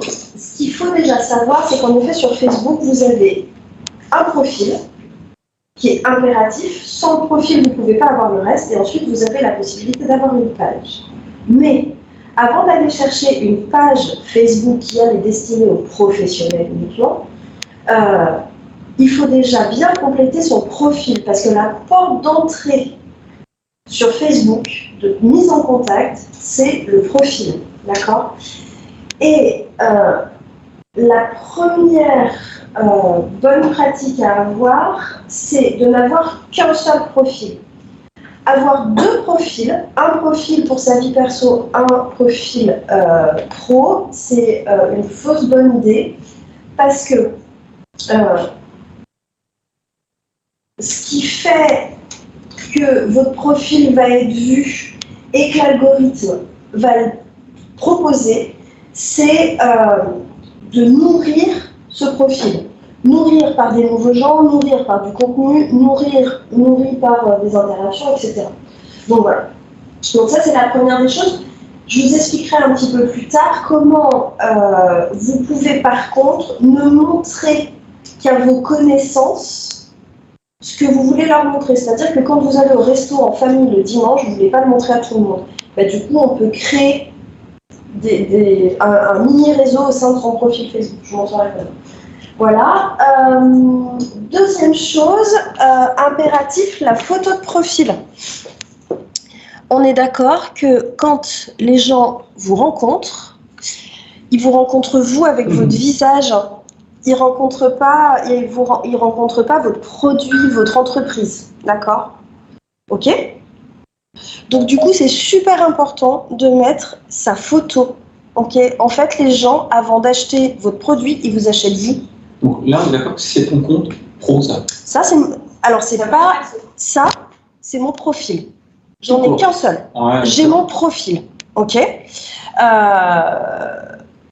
ce qu'il faut déjà savoir, c'est qu'en effet, sur Facebook, vous avez un profil qui est impératif. Sans le profil, vous ne pouvez pas avoir le reste. Et ensuite, vous avez la possibilité d'avoir une page. Mais avant d'aller chercher une page Facebook qui elle, est destinée aux professionnels uniquement, il faut déjà bien compléter son profil. Parce que la porte d'entrée sur Facebook, de mise en contact, c'est le profil. D'accord ? Et la première bonne pratique à avoir, c'est de n'avoir qu'un seul profil. Avoir deux profils, un profil pour sa vie perso, un profil pro, c'est une fausse bonne idée parce que ce qui fait que votre profil va être vu et que l'algorithme va le proposer, c'est de nourrir ce profil. Nourrir par des nouveaux gens, nourrir par du contenu, nourrir par des interactions, etc. Donc voilà. Donc ça, c'est la première des choses. Je vous expliquerai un petit peu plus tard comment vous pouvez par contre ne montrer qu'à vos connaissances ce que vous voulez leur montrer. C'est-à-dire que quand vous allez au resto en famille le dimanche, vous ne voulez pas le montrer à tout le monde. Bah, du coup, on peut créer un mini-réseau au sein de son profil Facebook. Je vous montrerai pas. Voilà. Deuxième chose, impératif, la photo de profil. On est d'accord que quand les gens vous rencontrent, ils vous rencontrent vous avec votre visage. Ils ne rencontrent pas votre produit, votre entreprise. D'accord ? Ok ? Donc du coup, c'est super important de mettre sa photo. Ok ? En fait, les gens, avant d'acheter votre produit, ils vous achètent vous. Donc là, on est d'accord que c'est ton compte pro, ça. Ça, c'est... Alors, c'est pas... Ça, c'est mon profil. J'en ai qu'un seul. Ouais, j'ai mon profil. Ok ?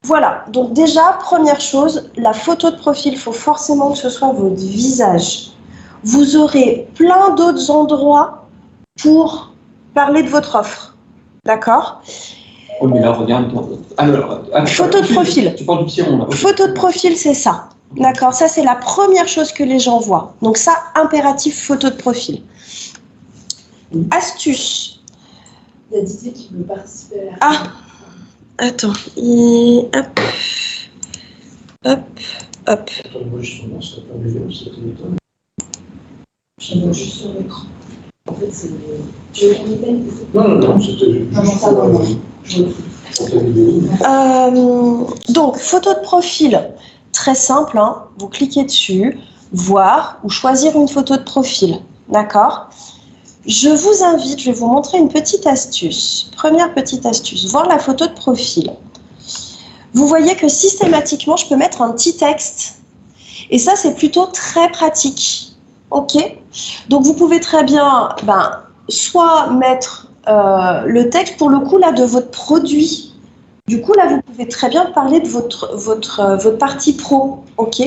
Voilà. Donc déjà, première chose, la photo de profil, il faut forcément que ce soit votre visage. Vous aurez plein d'autres endroits pour parler de votre offre. D'accord ? Oui, mais là, regarde. Alors, photo de profil. Tu parles du petit rond, là. Photo de profil, c'est ça. D'accord ? Ça, c'est la première chose que les gens voient. Donc ça, impératif, photo de profil. Astuce. Il y a Didier qui veut participer à la... Ah, attends. Et hop. Hop. Hop. Je vois juste sur l'écran. En fait, c'est... Tu veux qu'on épelle ? Non, c'était juste... Donc, photo de profil, très simple, hein. Vous cliquez dessus, voir ou choisir une photo de profil, d'accord ? Je vous invite, je vais vous montrer une petite astuce. Première petite astuce, voir la photo de profil. Vous voyez que systématiquement, je peux mettre un petit texte. Et ça, c'est plutôt très pratique, ok ? Donc, vous pouvez très bien, soit mettre le texte, pour le coup, là, de votre produit. Du coup, là, vous pouvez très bien parler de votre partie pro, ok ?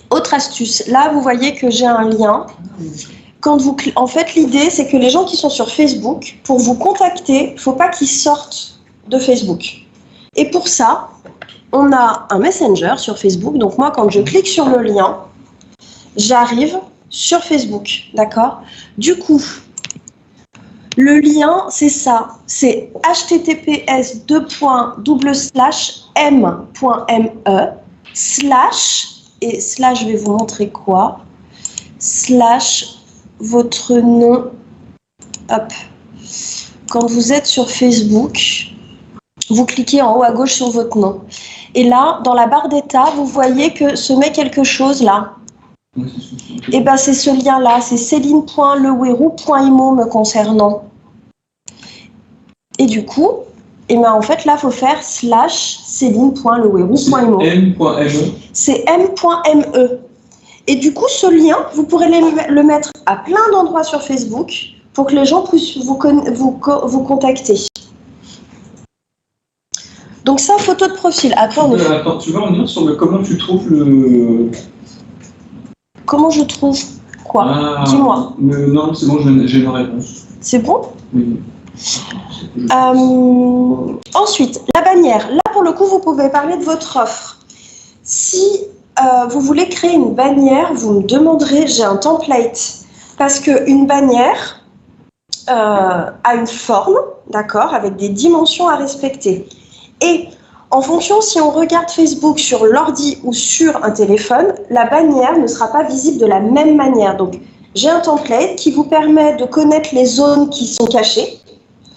Autre astuce, là, vous voyez que j'ai un lien. En fait, l'idée, c'est que les gens qui sont sur Facebook, pour vous contacter, il ne faut pas qu'ils sortent de Facebook. Et pour ça, on a un Messenger sur Facebook. Donc moi, quand je clique sur le lien, j'arrive sur Facebook, d'accord ? Du coup, le lien, c'est ça, c'est https://m.me/ et slash, je vais vous montrer quoi, / votre nom, hop. Quand vous êtes sur Facebook, vous cliquez en haut à gauche sur votre nom. Et là, dans la barre d'état, vous voyez que se met quelque chose là. Et bien, c'est ce lien-là, c'est céline.lewerou.imo me concernant. Et du coup, en fait, là, il faut faire / céline.lewerou.imo. M.me. C'est m.me. Et du coup, ce lien, vous pourrez le mettre à plein d'endroits sur Facebook pour que les gens puissent vous contacter. Donc ça, photo de profil. Après, Attends, tu veux revenir sur comment tu trouves le... Comment je trouve quoi ? Dis-moi. Non, c'est bon, j'ai une réponse. C'est bon ? Oui. Ensuite, la bannière. Là, pour le coup, vous pouvez parler de votre offre. Si vous voulez créer une bannière, vous me demanderez, j'ai un template. Parce qu'une bannière a une forme, d'accord, avec des dimensions à respecter. Et en fonction, si on regarde Facebook sur l'ordi ou sur un téléphone, la bannière ne sera pas visible de la même manière. Donc, j'ai un template qui vous permet de connaître les zones qui sont cachées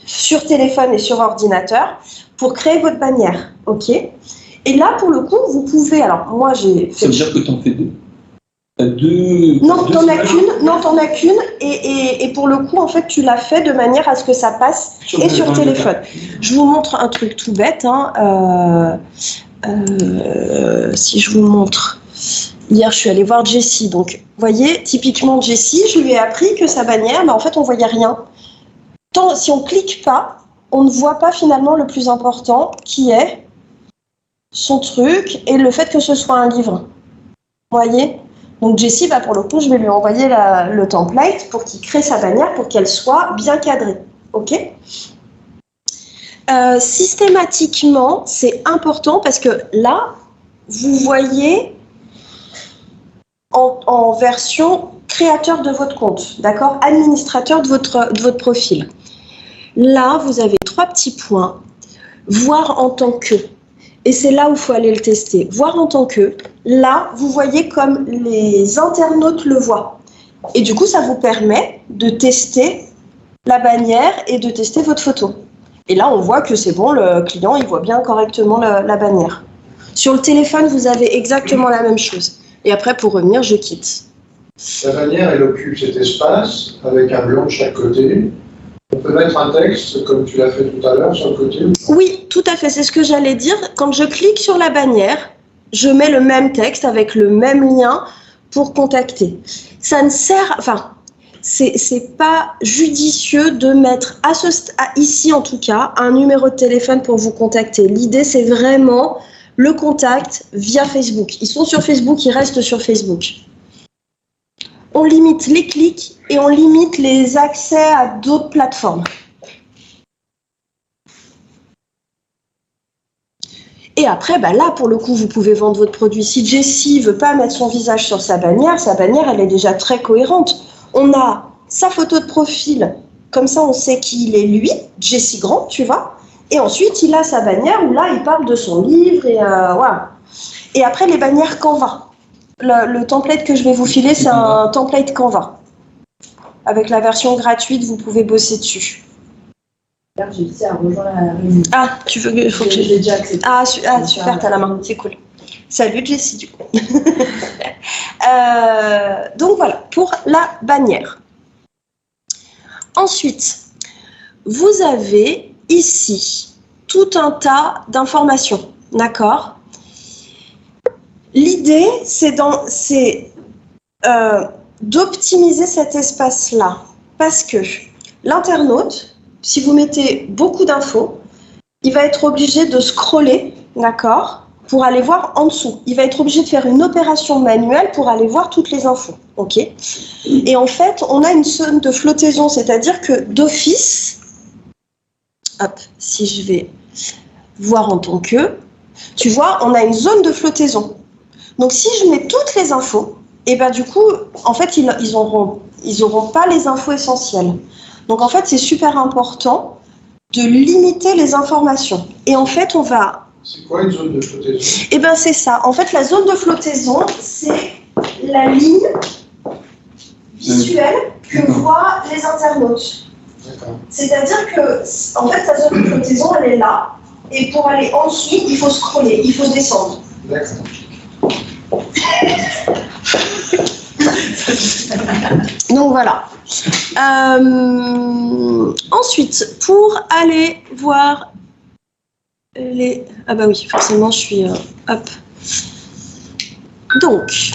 sur téléphone et sur ordinateur pour créer votre bannière, ok? Et là, pour le coup, vous pouvez... Alors, moi, j'ai fait... Ça veut dire que tu en fais deux. T'as deux... Non, t'en as qu'une. Non, t'en as qu'une. Et pour le coup, en fait, tu l'as fait de manière à ce que ça passe et sur téléphone. Je vous montre un truc tout bête. Si je vous montre... Hier, je suis allée voir Jessie. Donc, vous voyez, typiquement, Jessie, je lui ai appris que sa bannière, en fait, on ne voyait rien. Si on ne clique pas, on ne voit pas finalement le plus important, qui est son truc et le fait que ce soit un livre. Vous voyez ? Donc Jessie, pour le coup, je vais lui envoyer le template pour qu'il crée sa bannière pour qu'elle soit bien cadrée. Ok ? Systématiquement, c'est important parce que là, vous voyez en version créateur de votre compte, d'accord ? Administrateur de votre profil. Là, vous avez 3 petits points. Voir en tant que. Et c'est là où il faut aller le tester. Voir en tant que. Là, vous voyez comme les internautes le voient. Et du coup, ça vous permet de tester la bannière et de tester votre photo. Et là, on voit que c'est bon, le client, il voit bien correctement la bannière. Sur le téléphone, vous avez exactement la même chose. Et après, pour revenir, je quitte. La bannière, elle occupe cet espace avec un blanc de chaque côté. On peut mettre un texte, comme tu l'as fait tout à l'heure, sur le côté. Oui, tout à fait, c'est ce que j'allais dire. Quand je clique sur la bannière, je mets le même texte avec le même lien pour contacter. Ça ne sert... Enfin, c'est pas judicieux de mettre, ici en tout cas, un numéro de téléphone pour vous contacter. L'idée, c'est vraiment le contact via Facebook. Ils sont sur Facebook, ils restent sur Facebook. On limite les clics et on limite les accès à d'autres plateformes. Et après, là, pour le coup, vous pouvez vendre votre produit. Si Jessie ne veut pas mettre son visage sur sa bannière, elle est déjà très cohérente. On a sa photo de profil, comme ça, on sait qui il est, lui, Jessie Grand, tu vois. Et ensuite, il a sa bannière où là, il parle de son livre et voilà. Et après, les bannières Canva. Le template que je vais vous filer, c'est un template Canva. Avec la version gratuite, vous pouvez bosser dessus. J'ai réussi à rejoindre la réunion. Ah, tu veux que... faut que J'ai déjà accepté. Ah, super, t'as la main, c'est cool. Salut Jessie, du coup. Donc voilà, pour la bannière. Ensuite, vous avez ici tout un tas d'informations, d'accord ? L'idée, c'est d'optimiser cet espace-là. Parce que l'internaute, si vous mettez beaucoup d'infos, il va être obligé de scroller, d'accord, pour aller voir en dessous. Il va être obligé de faire une opération manuelle pour aller voir toutes les infos, ok ? Et en fait, on a une zone de flottaison, c'est-à-dire que d'office, hop, si je vais voir en tant que, tu vois, on a une zone de flottaison. Donc, si je mets toutes les infos, et du coup, en fait, ils auront pas les infos essentielles. Donc, en fait, c'est super important de limiter les informations. Et en fait, on va... C'est quoi une zone de flottaison ? c'est ça. En fait, la zone de flottaison, c'est la ligne visuelle que voient les internautes. D'accord. C'est-à-dire que, en fait, la zone de flottaison, elle est là. Et pour aller en dessous, il faut scroller, il faut descendre. D'accord. Donc voilà. Ensuite, pour aller voir les... Ah bah oui, forcément, je suis... hop. Donc,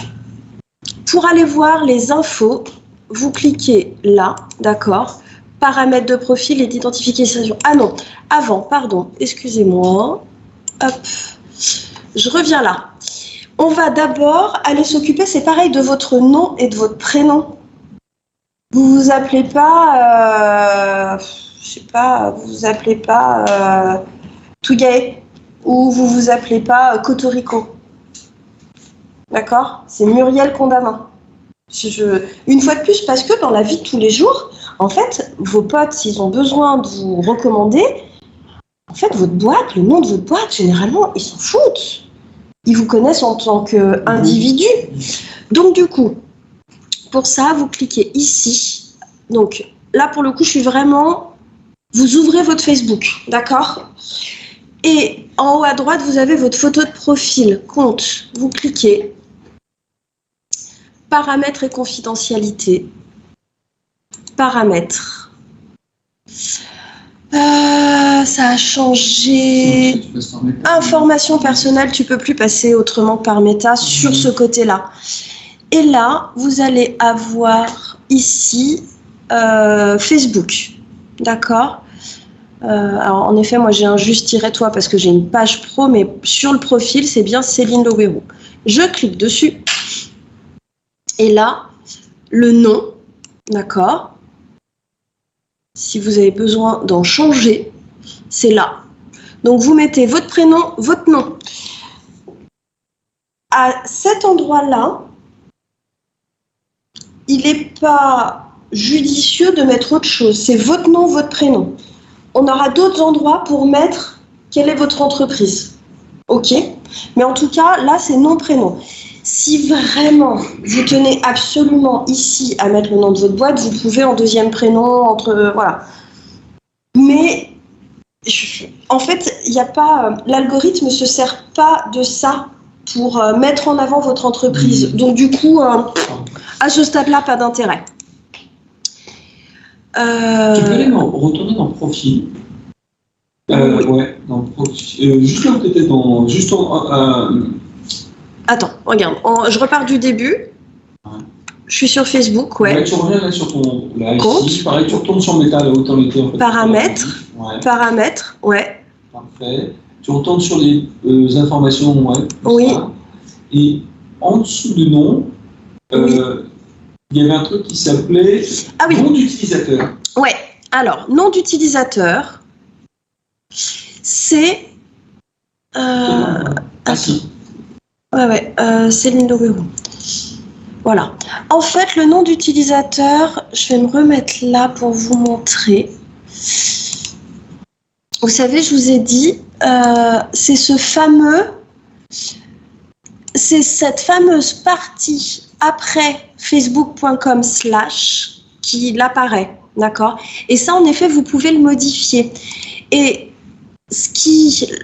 pour aller voir les infos, vous cliquez là, d'accord ? Paramètres de profil et d'identification. Ah non, avant, pardon, excusez-moi. Hop. Je reviens là. On va d'abord aller s'occuper, c'est pareil, de votre nom et de votre prénom. Vous vous appelez pas, je sais pas, vous vous appelez pas Tougaé ou vous vous appelez pas Kotoriko. D'accord? C'est Muriel Condamin. Une fois de plus, parce que dans la vie de tous les jours, en fait, vos potes, s'ils ont besoin de vous recommander, en fait, votre boîte, le nom de votre boîte, généralement, ils s'en foutent. Ils vous connaissent en tant qu'individu. Donc, du coup, pour ça, vous cliquez ici. Donc, là, pour le coup, je suis vraiment... Vous ouvrez votre Facebook, d'accord? Et en haut à droite, vous avez votre photo de profil, compte. Vous cliquez. Paramètres et confidentialité. Paramètres. Ça a changé. Information personnelle, tu peux plus passer autrement que par méta sur ce côté-là. Et là, vous allez avoir ici Facebook. D'accord? Alors, en effet, moi, j'ai un juste-toi parce que j'ai une page pro, mais sur le profil, c'est bien Céline Loguero. Je clique dessus. Et là, le nom, d'accord? Si vous avez besoin d'en changer, c'est là. Donc, vous mettez votre prénom, votre nom. À cet endroit-là, il n'est pas judicieux de mettre autre chose. C'est votre nom, votre prénom. On aura d'autres endroits pour mettre quelle est votre entreprise. OK? Mais en tout cas, là, c'est nom, prénom. Si vraiment vous tenez absolument ici à mettre le nom de votre boîte, vous pouvez en deuxième prénom, voilà. Mais en fait, il n'y a pas, l'algorithme ne se sert pas de ça pour mettre en avant votre entreprise. Donc du coup, à ce stade-là, pas d'intérêt. Tu peux aller retourner dans profil. Oui. Ouais, dans profil. Juste là où tu étais dans. Juste Attends, regarde, je repars du début. Ouais. Je suis sur Facebook, ouais. Ouais, tu reviens là sur ton. Là, compte. Ici, pareil, tu retournes sur Meta, là où t'en étais en fait. Paramètres. Ouais. Paramètres, ouais. Parfait. Tu retournes sur les informations, ouais. Oui. Ça. Et en dessous du nom, oui. Il y avait un truc qui s'appelait nom d'utilisateur. Ouais. Alors, nom d'utilisateur, c'est. Si. Ouais, Céline Loguero. Voilà. En fait, le nom d'utilisateur, je vais me remettre là pour vous montrer. Vous savez, je vous ai dit, c'est cette fameuse partie après facebook.com/ qui apparaît, d'accord? Et ça, en effet, vous pouvez le modifier. Et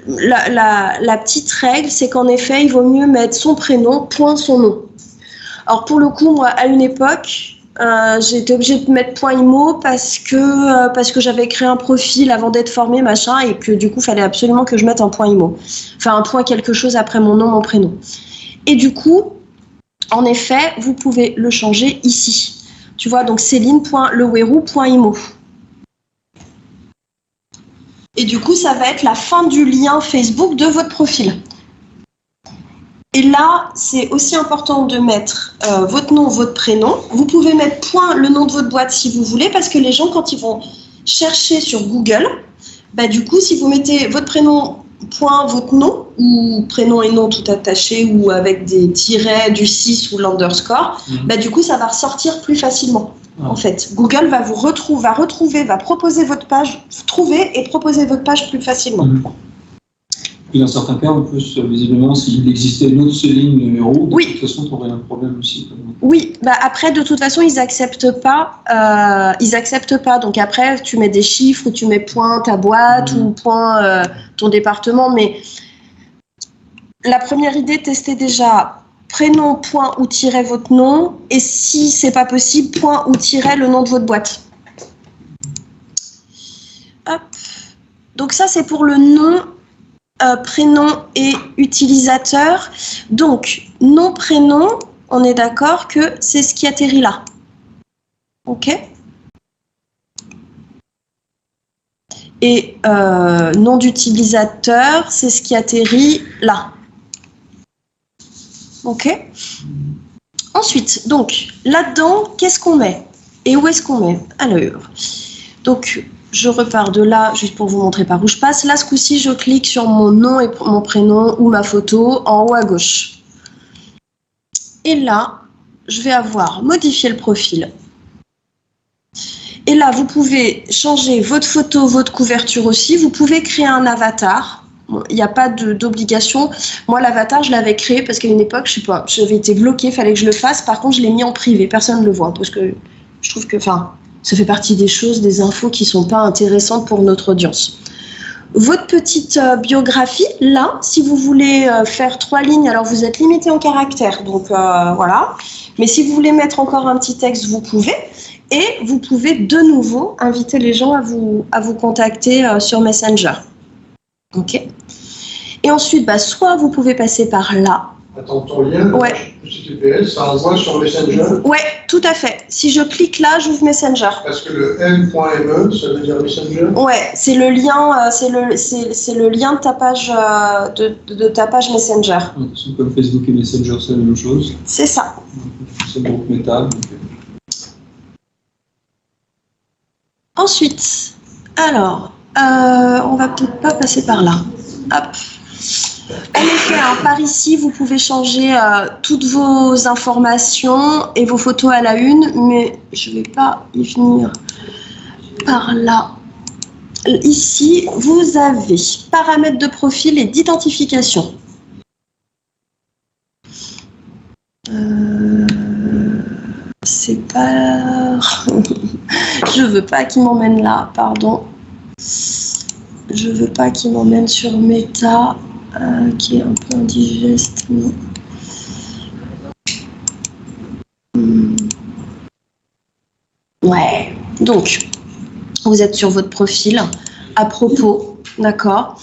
la petite règle, c'est qu'en effet, il vaut mieux mettre son prénom, point son nom. Alors pour le coup, moi, à une époque, j'ai été obligée de mettre point IMO parce que j'avais créé un profil avant d'être formée, machin, et que du coup, il fallait absolument que je mette un point IMO. Enfin, un point quelque chose après mon nom, mon prénom. Et du coup, en effet, vous pouvez le changer ici. Tu vois, donc Céline.lewerou.imo. Et du coup, ça va être la fin du lien Facebook de votre profil. Et là, c'est aussi important de mettre votre nom, votre prénom. Vous pouvez mettre point le nom de votre boîte si vous voulez, parce que les gens, quand ils vont chercher sur Google, bah, du coup, si vous mettez votre prénom, point votre nom, ou prénom et nom tout attaché, ou avec des tirets, du 6 ou l'underscore, bah, du coup, ça va ressortir plus facilement. En fait, Google va vous va proposer votre page, trouver et proposer votre page plus facilement. Et dans certains cas, en plus, visiblement, s'il existait une autre Céline numéro, de toute façon, tu aurais un problème aussi. Oui, bah après, de toute façon, ils acceptent pas. Donc après, tu mets des chiffres, ou tu mets point ta boîte, ou point ton département. Mais la première idée, testez déjà prénom, point ou tiret votre nom. Et si c'est pas possible, point ou tiret le nom de votre boîte. Hop. Donc ça, c'est pour le nom. Prénom et utilisateur. Donc, nom, prénom, on est d'accord que c'est ce qui atterrit là. OK? Et nom d'utilisateur, c'est ce qui atterrit là. OK? Ensuite, donc, là-dedans, qu'est-ce qu'on met? Et où est-ce qu'on met? Alors, donc, je repars de là, juste pour vous montrer par où je passe. Là, ce coup-ci, je clique sur mon nom et mon prénom ou ma photo en haut à gauche. Et là, je vais avoir modifié le profil. Et là, vous pouvez changer votre photo, votre couverture aussi. Vous pouvez créer un avatar. Il n'y a pas d'obligation. Moi, l'avatar, je l'avais créé parce qu'à une époque, je sais pas, j'avais été bloquée, il fallait que je le fasse. Par contre, je l'ai mis en privé, personne ne le voit parce que je trouve que, ça fait partie des choses, des infos qui ne sont pas intéressantes pour notre audience. Votre petite biographie, là, si vous voulez faire 3 lignes, alors vous êtes limité en caractères, donc voilà. Mais si vous voulez mettre encore un petit texte, vous pouvez. Et vous pouvez de nouveau inviter les gens à vous contacter sur Messenger. Ok. Et ensuite, soit vous pouvez passer par là. Attends, ton lien, ouais. HTTPS, ça envoie sur Messenger? Ouais, tout à fait. Si je clique là, j'ouvre Messenger. Parce que le m.me, ça veut dire Messenger? Ouais, c'est le lien, c'est le lien de ta page, de ta page Messenger. C'est comme Facebook et Messenger, c'est la même chose. C'est ça. C'est le groupe Meta. Ensuite, alors, on va peut-être pas passer par là. Hop. En effet, par ici, vous pouvez changer toutes vos informations et vos photos à la une, mais je ne vais pas y venir par là. Ici, vous avez paramètres de profil et d'identification. C'est pas... Je veux pas qu'il m'emmène là, pardon. Je veux pas qu'il m'emmène sur Meta. Qui est un peu indigeste. Ouais, donc, vous êtes sur votre profil, à propos, d'accord?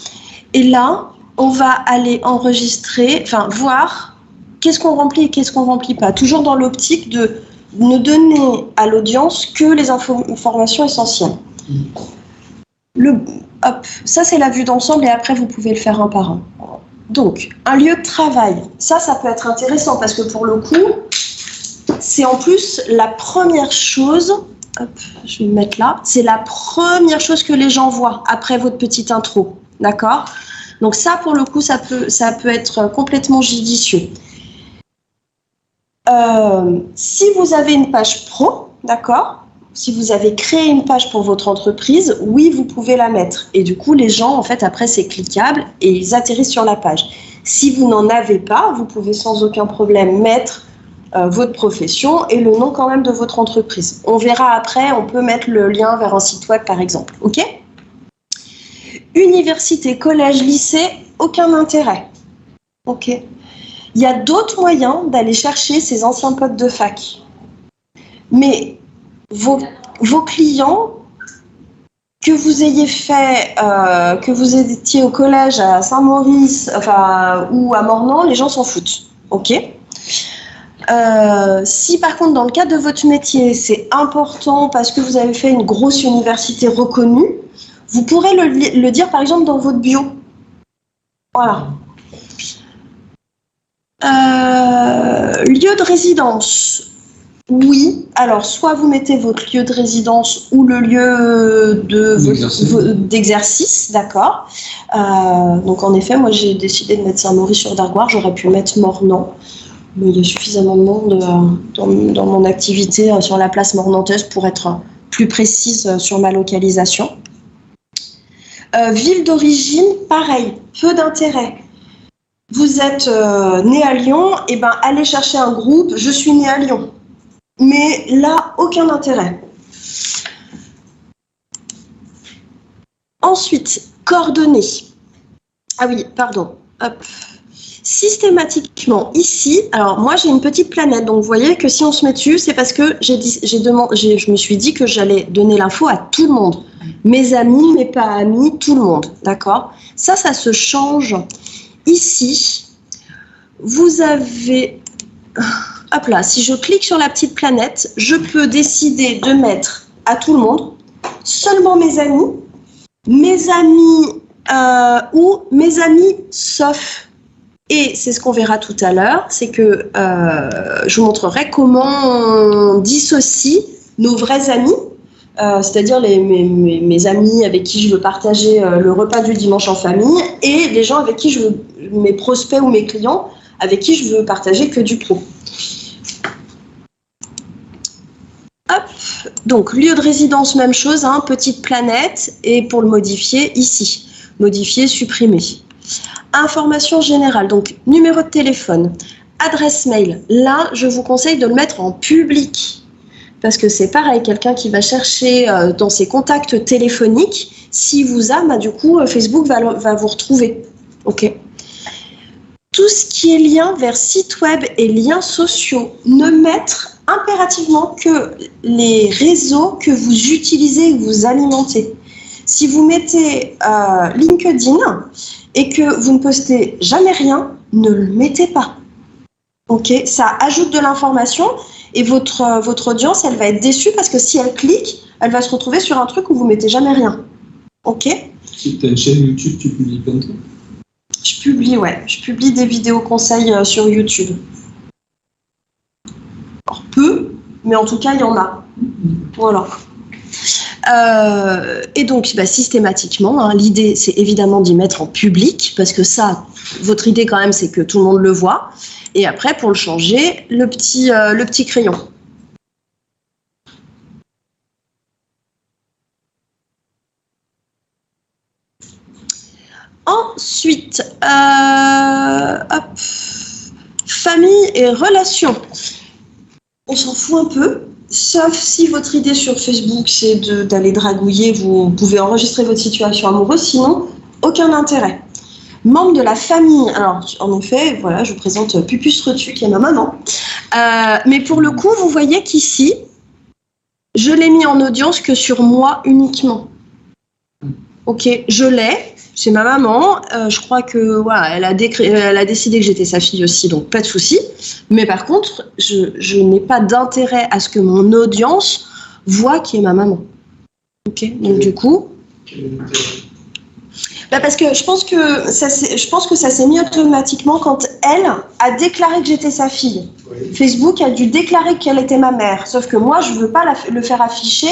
Et là, on va aller enregistrer, voir qu'est-ce qu'on remplit et qu'est-ce qu'on remplit pas. Toujours dans l'optique de ne donner à l'audience que les informations essentielles. Hop, ça c'est la vue d'ensemble et après vous pouvez le faire un par un. Donc, un lieu de travail, ça peut être intéressant parce que pour le coup, c'est en plus la première chose, hop, je vais me mettre là, c'est la première chose que les gens voient après votre petite intro, d'accord? Donc ça pour le coup, ça peut être complètement judicieux. Si vous avez une page pro, d'accord? Si vous avez créé une page pour votre entreprise, oui, vous pouvez la mettre. Et du coup, les gens, en fait, après, c'est cliquable et ils atterrissent sur la page. Si vous n'en avez pas, vous pouvez sans aucun problème mettre votre profession et le nom quand même de votre entreprise. On verra après, on peut mettre le lien vers un site web, par exemple. OK? Université, collège, lycée, aucun intérêt. OK? Il y a d'autres moyens d'aller chercher ces anciens potes de fac. Mais... Vos clients, que vous ayez fait, que vous étiez au collège à Saint-Maurice, ou à Mornan, les gens s'en foutent, ok? Si par contre, dans le cadre de votre métier, c'est important parce que vous avez fait une grosse université reconnue, vous pourrez le dire par exemple dans votre bio. Voilà. Lieu de résidence. Oui, alors soit vous mettez votre lieu de résidence ou le lieu d'exercice, d'accord. Donc en effet, moi j'ai décidé de mettre Saint-Maurice-sur-Dargoire, j'aurais pu mettre Mornan, mais il y a suffisamment de monde dans mon activité sur la place mornantaise pour être plus précise sur ma localisation. Ville d'origine, pareil, peu d'intérêt. Vous êtes né à Lyon, et ben allez chercher un groupe, je suis né à Lyon. Mais là, aucun intérêt. Ensuite, coordonnées. Ah oui, pardon. Hop. Systématiquement, ici, alors moi j'ai une petite planète, donc vous voyez que si on se met dessus, c'est parce que je me suis dit que j'allais donner l'info à tout le monde. Mes amis, mes pas amis, tout le monde, d'accord? Ça se change. Ici, vous avez... Hop là, si je clique sur la petite planète, je peux décider de mettre à tout le monde, seulement mes amis ou mes amis sauf. Et c'est ce qu'on verra tout à l'heure, c'est que je vous montrerai comment on dissocie nos vrais amis c'est-à-dire mes amis avec qui je veux partager le repas du dimanche en famille, et les gens avec qui mes prospects ou mes clients avec qui je veux partager que du pro. Hop, donc lieu de résidence, même chose, hein, petite planète, et pour le modifier, ici, modifier, supprimer. Information générale, donc numéro de téléphone, adresse mail, là je vous conseille de le mettre en public. Parce que c'est pareil, quelqu'un qui va chercher dans ses contacts téléphoniques, s'il vous a, du coup, Facebook va vous retrouver. Ok. Tout ce qui est lien vers site web et liens sociaux, ne mettre impérativement que les réseaux que vous utilisez et que vous alimentez. Si vous mettez LinkedIn et que vous ne postez jamais rien, ne le mettez pas. Ok, ça ajoute de l'information. Et votre audience, elle va être déçue parce que si elle clique, elle va se retrouver sur un truc où vous ne mettez jamais rien. Ok ? Si tu as une chaîne YouTube, tu publies plein de trucs. Je publie des vidéos conseils sur YouTube. Alors, peu, mais en tout cas, il y en a. Voilà. Et donc, systématiquement, hein, l'idée, c'est évidemment d'y mettre en public, parce que ça, votre idée quand même, c'est que tout le monde le voit. Et après, pour le changer, le petit crayon. Ensuite, famille et relations. On s'en fout un peu, sauf si votre idée sur Facebook, c'est d'aller dragouiller, vous pouvez enregistrer votre situation amoureuse, sinon, aucun intérêt. Membre de la famille, alors en effet, voilà, je vous présente Pupus Retu, qui est ma maman. Mais pour le coup, vous voyez qu'ici, je l'ai mis en audience que sur moi uniquement. Ok, je l'ai, c'est ma maman. Je crois que voilà, elle a décidé que j'étais sa fille aussi, donc pas de souci. Mais par contre, je n'ai pas d'intérêt à ce que mon audience voit qui est ma maman. Ok, donc du coup. Parce que je pense que ça s'est mis automatiquement quand elle a déclaré que j'étais sa fille. Oui. Facebook a dû déclarer qu'elle était ma mère, sauf que moi, je ne veux pas le faire afficher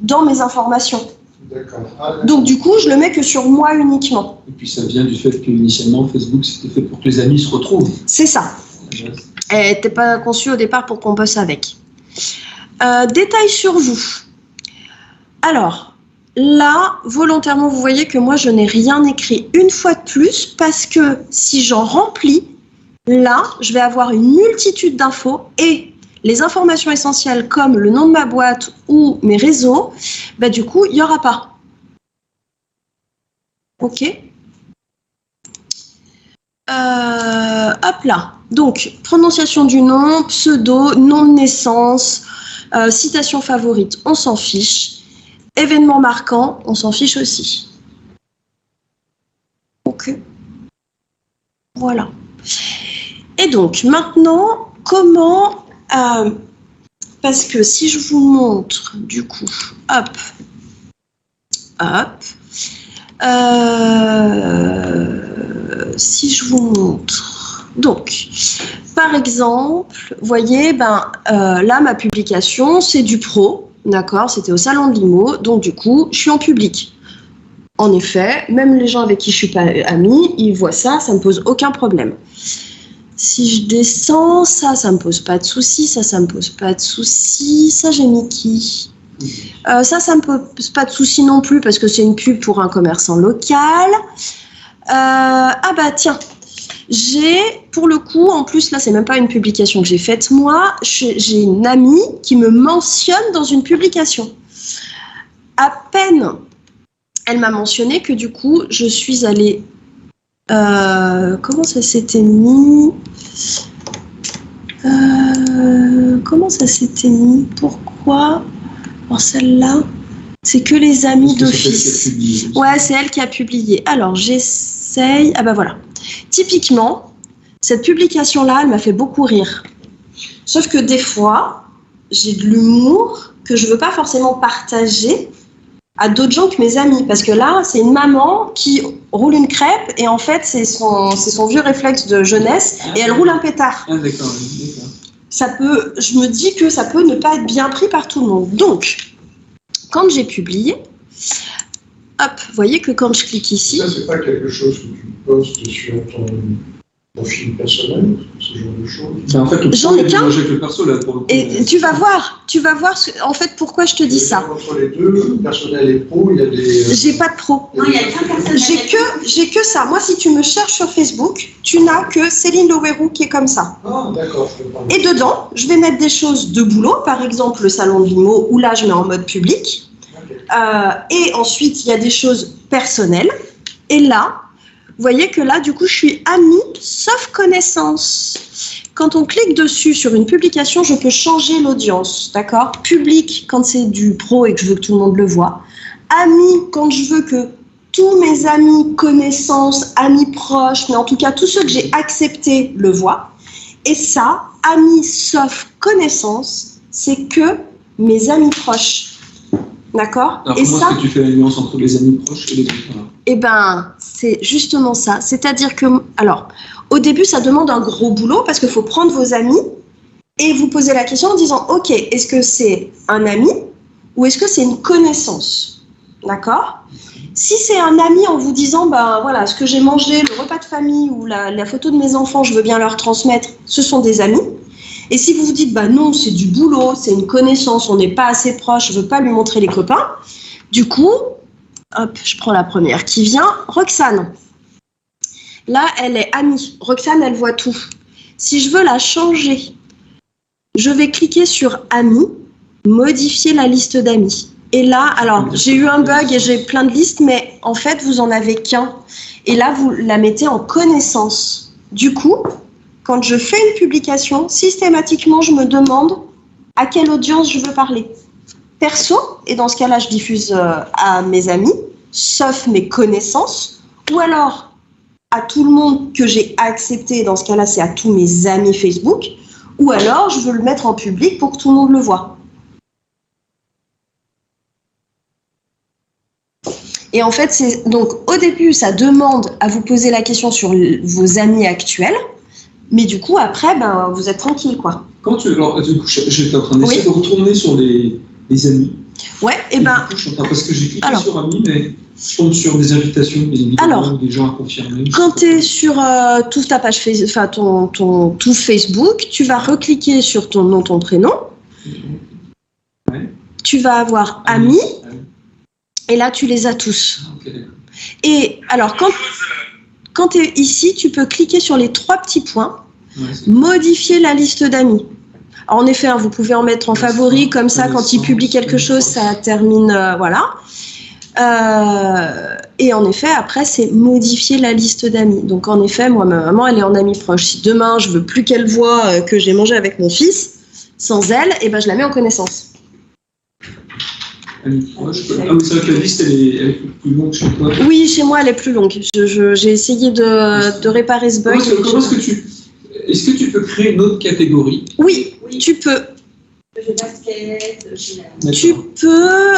dans mes informations. D'accord. Donc du coup, je le mets que sur moi uniquement. Et puis ça vient du fait qu'initialement, Facebook, c'était fait pour que les amis se retrouvent. C'est ça. Elle n'était pas conçue au départ pour qu'on bosse avec. Détails sur vous. Alors... Là, volontairement, vous voyez que moi, je n'ai rien écrit une fois de plus parce que si j'en remplis, là, je vais avoir une multitude d'infos et les informations essentielles comme le nom de ma boîte ou mes réseaux, du coup, il n'y aura pas. Ok ? Hop là. Donc, prononciation du nom, pseudo, nom de naissance, citation favorite, on s'en fiche. Événement marquant, on s'en fiche aussi. Ok. Voilà. Et donc, maintenant, comment... parce que si je vous montre, du coup, si je vous montre... Donc, par exemple, vous voyez, là, ma publication, c'est du pro. D'accord, c'était au salon de Limo, donc du coup, je suis en public. En effet, même les gens avec qui je suis pas amie, ils voient ça, ça me pose aucun problème. Si je descends, ça me pose pas de soucis, ça me pose pas de soucis, ça j'ai mis qui ? Ça me pose pas de soucis non plus parce que c'est une pub pour un commerçant local. Tiens. J'ai, pour le coup, en plus, là, c'est même pas une publication que j'ai faite moi, j'ai une amie qui me mentionne dans une publication. À peine, elle m'a mentionné que du coup, je suis allée... comment ça s'était mis ? Pourquoi ? Alors, celle-là, c'est que les amis d'office. Ouais, c'est elle qui a publié. Alors, j'essaye... voilà. Typiquement, cette publication-là, elle m'a fait beaucoup rire. Sauf que des fois, j'ai de l'humour que je ne veux pas forcément partager à d'autres gens que mes amis. Parce que là, c'est une maman qui roule une crêpe et en fait, c'est son vieux réflexe de jeunesse et elle roule un pétard. Ah, d'accord. Je me dis que ça peut ne pas être bien pris par tout le monde. Donc, quand j'ai publié, hop, vous voyez que quand je clique ici... Ça, c'est pas quelque chose que tu postes sur ton profil personnel, ce genre de choses. Ben, en fait, J'en ai qu'un. avec le perso, là, pour le coup, Et tu vas voir en fait, pourquoi je te dis ça. Entre les deux, personnel et pro, il y a des... J'ai pas de pro. Non, il n'y a qu'un personnel. J'ai que ça. Moi, si tu me cherches sur Facebook, tu n'as que Céline Loverou qui est comme ça. Ah, d'accord, je comprends. Et dedans, je vais mettre des choses de boulot, par exemple le salon de l'IMO, où là, je mets en mode public. Et ensuite, il y a des choses personnelles. Et là, vous voyez que là, du coup, je suis amie, sauf connaissance. Quand on clique dessus sur une publication, je peux changer l'audience, d'accord? Public, quand c'est du pro et que je veux que tout le monde le voit. Ami, quand je veux que tous mes amis, connaissances, amis proches, mais en tout cas, tous ceux que j'ai acceptés le voient. Et ça, amis, sauf connaissance, c'est que mes amis proches. D'accord? Alors, Et comment ça, est-ce que tu fais la nuance entre les amis proches et les autres? eh ben, c'est justement ça. C'est-à-dire que, alors, au début, ça demande un gros boulot parce qu'il faut prendre vos amis et vous poser la question en disant, OK, est-ce que c'est un ami ou est-ce que c'est une connaissance? D'accord? Si c'est un ami en vous disant, ben voilà, ce que j'ai mangé, le repas de famille ou la photo de mes enfants, je veux bien leur transmettre, ce sont des amis. Et si vous vous dites, bah non, c'est du boulot, c'est une connaissance, on n'est pas assez proche, je veux pas lui montrer les copains, du coup, hop, je prends la première qui vient, Roxane. Là, elle est amie. Roxane, elle voit tout. Si je veux la changer, je vais cliquer sur amis, modifier la liste d'amis. Et là, alors, j'ai eu un bug et j'ai plein de listes, mais en fait, vous en avez qu'un. Et là, vous la mettez en connaissance. Du coup, quand je fais une publication, systématiquement, je me demande à quelle audience je veux parler. Perso, et dans ce cas-là, je diffuse à mes amis, sauf mes connaissances, ou alors à tout le monde que j'ai accepté, dans ce cas-là, c'est à tous mes amis Facebook, ou alors je veux le mettre en public pour que tout le monde le voit. Et en fait, donc au début, ça demande à vous poser la question sur vos amis actuels, mais du coup, après, ben, vous êtes tranquille, quoi. Quand du coup, j'étais en train d'essayer de retourner sur les amis. Ouais, et ben. Du coup, parce que j'ai cliqué sur amis, mais je tombe sur des invitations, des gens à confirmer. Quand tu es sur toute ta page Facebook, enfin ton tout Facebook, tu vas recliquer sur ton nom, ton prénom. Ouais. Tu vas avoir amis. Et là, tu les as tous. Okay. Et alors, quand tu es ici, tu peux cliquer sur les 3 petits points, modifier la liste d'amis. En effet, hein, vous pouvez en mettre en favori, comme ça, quand il publie quelque chose, ça termine, voilà. Et en effet, après, c'est modifier la liste d'amis. Donc, en effet, moi, ma maman, elle est en amis proche. Si demain, je veux plus qu'elle voie que j'ai mangé avec mon fils, sans elle, eh ben, je la mets en connaissance. Ah oui, c'est vrai que la liste, elle est plus longue chez toi. Oui, chez moi, elle est plus longue. J'ai essayé de réparer ce bug. Est-ce que tu peux créer une autre catégorie? Oui, tu peux. Tu peux.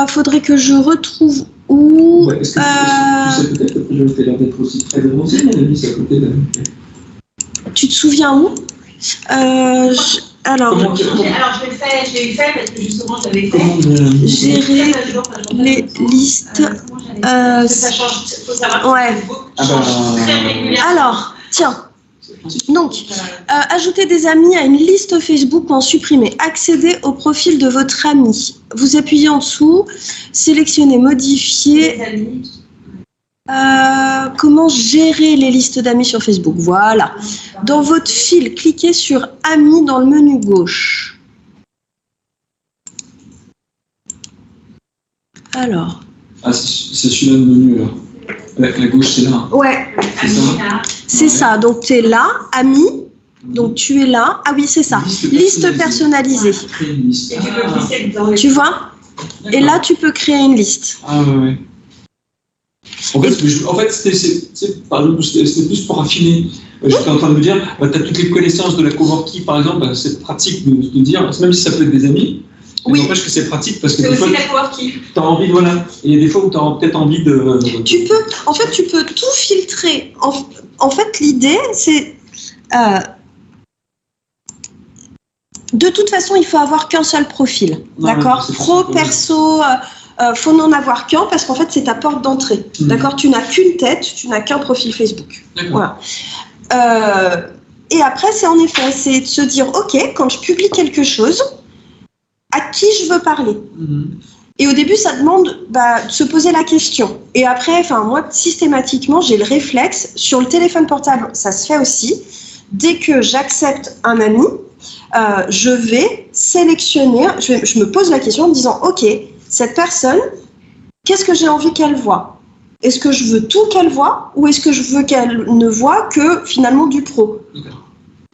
Faudrait que je retrouve où. Ouais, est-ce que tu sais peut-être que je vais l'air d'être aussi très avancé, mon ami, c'est à côté de. Tu te souviens où? Alors, je l'ai fait parce que justement j'avais fait. Gérer les listes. Ça change, faut savoir. Ouais. Alors, tiens. Donc, ajouter des amis à une liste Facebook ou en supprimer. Accéder au profil de votre ami. Vous appuyez en dessous, sélectionnez, modifier. Comment gérer les listes d'amis sur Facebook? Voilà. Dans votre fil, cliquez sur Amis dans le menu gauche. Alors. Ah, c'est celui-là le menu, là. La gauche, c'est là. Ouais. C'est ça. Donc, tu es là, Amis. Donc, tu es là. Ah oui, c'est ça. Liste personnalisée. Tu vois? Et là, tu peux créer une liste. Ah ouais. En fait, c'était plus pour affiner. J'étais en train de me dire, tu as toutes les connaissances de la coworking, par exemple, c'est pratique de dire, même si ça peut être des amis, oui. N'empêche que c'est pratique parce que c'est des fois, aussi la coworking. tu as envie, voilà. Et il y a des fois où tu as peut-être envie de. Tu peux tout filtrer. En fait, l'idée, c'est. de toute façon, il faut avoir qu'un seul profil, d'accord? C'est Pro, possible. perso, faut n'en avoir qu'un parce qu'en fait, c'est ta porte d'entrée, d'accord? Tu n'as qu'une tête, tu n'as qu'un profil Facebook. D'accord. Voilà. Et après, c'est en effet, c'est de se dire, ok, quand je publie quelque chose, à qui je veux parler? Et au début, ça demande de se poser la question. Et après, moi, systématiquement, j'ai le réflexe. Sur le téléphone portable, ça se fait aussi. Dès que j'accepte un ami, je vais sélectionner, je me pose la question en me disant, ok, cette personne, qu'est-ce que j'ai envie qu'elle voie? Est-ce que je veux tout qu'elle voie ou est-ce que je veux qu'elle ne voie que finalement du pro?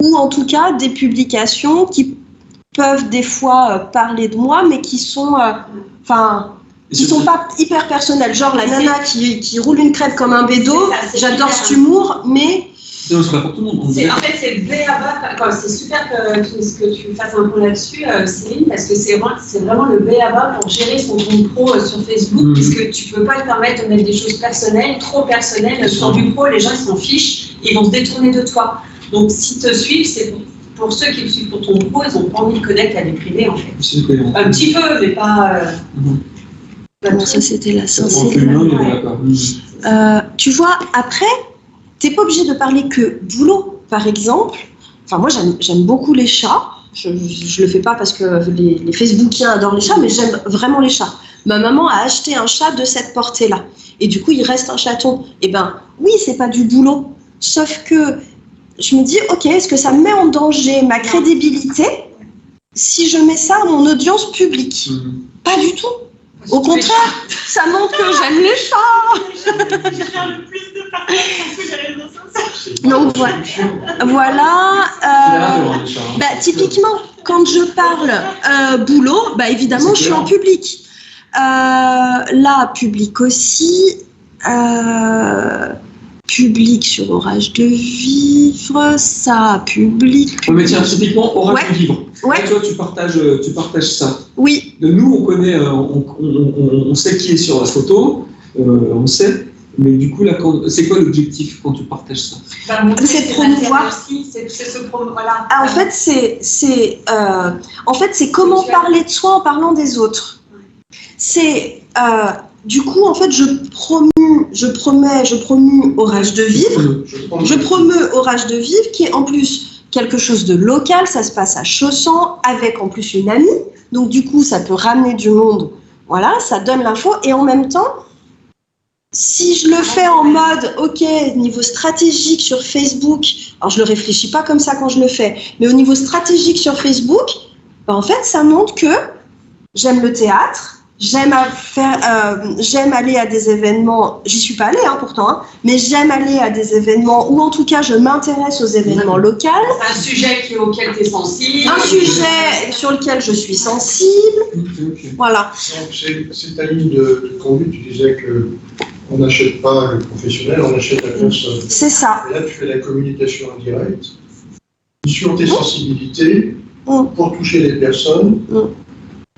Ou en tout cas des publications qui peuvent des fois parler de moi mais qui sont pas hyper personnelles. Genre la nana qui roule une crêpe comme un bédo, j'adore cet humour, mais... Non, c'est pas pour tout le monde. En fait, c'est b.a.-ba. C'est super que tu fasses un point là-dessus, Céline, parce que c'est vraiment le b.a.-ba pour gérer son compte pro sur Facebook, puisque tu peux pas te permettre de mettre des choses personnelles, trop personnelles. Sur du pro, les gens ils s'en fichent, ils vont se détourner de toi. Donc, s'ils te suivent, c'est pour ceux qui te suivent pour ton pro, ils n'ont pas envie de connaître la vie privée, en fait. Un petit peu, mais pas... Bon, ça, c'était la tu vois, après... T'es pas obligé de parler que boulot, par exemple. Enfin, moi, j'aime beaucoup les chats. Je le fais pas parce que les Facebookiens adorent les chats, mais j'aime vraiment les chats. Ma maman a acheté un chat de cette portée-là. Et du coup, il reste un chaton. Eh ben, oui, c'est pas du boulot. Sauf que je me dis, ok, est-ce que ça met en danger ma crédibilité si je mets ça à mon audience publique? Pas du tout. Au contraire, ça montre que j'aime les chats. Je vais faire le plus de partages sur tous les réseaux sociaux. Donc voilà. Typiquement, quand je parle boulot, évidemment, je suis en public. Là, public aussi. Public sur Orage de Vivre, ça, public. Mais tiens, typiquement, Orage de Vivre. Ouais. Toi, tu partages ça. Oui. Nous, on connaît, on sait qui est sur la photo, on sait, mais du coup, là, c'est quoi l'objectif quand tu partages ça? C'est de promouvoir. C'est se promouvoir. Voilà. En fait, c'est comment parler de soi en parlant des autres. C'est du coup, en fait, je promue Orage de Vivre. Je promeux Orage de Vivre, qui est en plus quelque chose de local. Ça se passe à Chaussan, avec en plus une amie. Donc, du coup, ça peut ramener du monde. Voilà, ça donne l'info. Et en même temps, si je le fais en mode, ok, niveau stratégique sur Facebook, alors je le réfléchis pas comme ça quand je le fais, mais au niveau stratégique sur Facebook, en fait, ça montre que j'aime le théâtre. J'aime aller à des événements, j'y suis pas allée pourtant, mais j'aime aller à des événements, ou en tout cas je m'intéresse aux événements locaux. Un sujet auquel tu es sensible. Un sujet sur lequel je suis sensible. Okay. Voilà. C'est ta ligne de conduite, tu disais qu'on n'achète pas le professionnel, on achète la personne. C'est ça. Et là tu fais la communication en direct, sur tes sensibilités, pour toucher les personnes.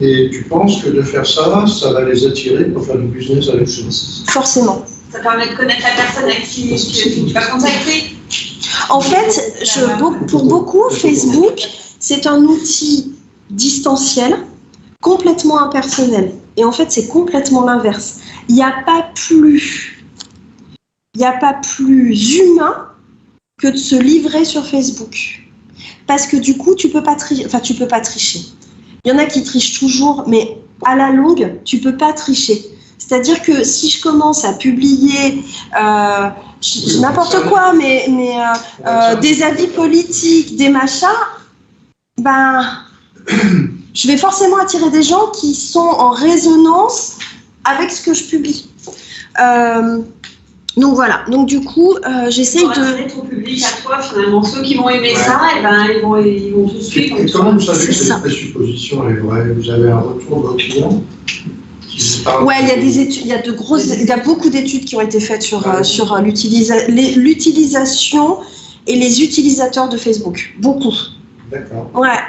Et tu penses que de faire ça, ça va les attirer pour faire du business avec eux? Forcément. Ça permet de connaître la personne avec qui tu vas contacter. En fait, pour beaucoup, Facebook, c'est un outil distanciel, complètement impersonnel. Et en fait, c'est complètement l'inverse. Il n'y a pas plus humain que de se livrer sur Facebook. Parce que du coup, tu peux pas tricher. Il y en a qui trichent toujours, mais à la longue, tu peux pas tricher. C'est-à-dire que si je commence à publier n'importe quoi, mais des avis politiques, des machins, je vais forcément attirer des gens qui sont en résonance avec ce que je publie. Donc voilà, donc du coup, j'essaye de... attirer ton public à toi, finalement. Ceux qui vont aimer ça, ils vont te suivre. Et comment vous savez que cette présupposition est vraie? Vous avez un retour de vos clients? Ouais, il y a des études, il y a beaucoup d'études qui ont été faites sur l'utilisation et les utilisateurs de Facebook. Beaucoup. D'accord. Ouais.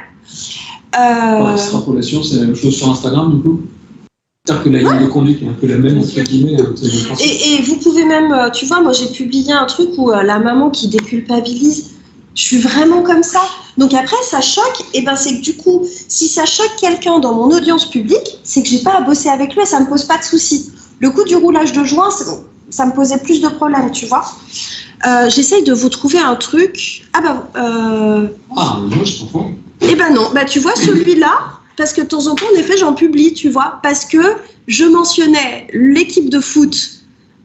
Par extrapolation, c'est la même chose sur Instagram, du coup? C'est-à-dire que la ligne de conduite est un peu la même, entre guillemets. Et vous pouvez même, tu vois, moi j'ai publié un truc où la maman qui déculpabilise, Je suis vraiment comme ça. Donc après, ça choque, et ben c'est que du coup, si ça choque quelqu'un dans mon audience publique, c'est que j'ai pas à bosser avec lui et ça me pose pas de soucis. Le coup du roulage de joint, ça me posait plus de problèmes, tu vois. J'essaye de vous trouver un truc. Moi je comprends. Eh ben non, tu vois celui-là, parce que de temps en temps, en effet, j'en publie, tu vois, parce que je mentionnais l'équipe de foot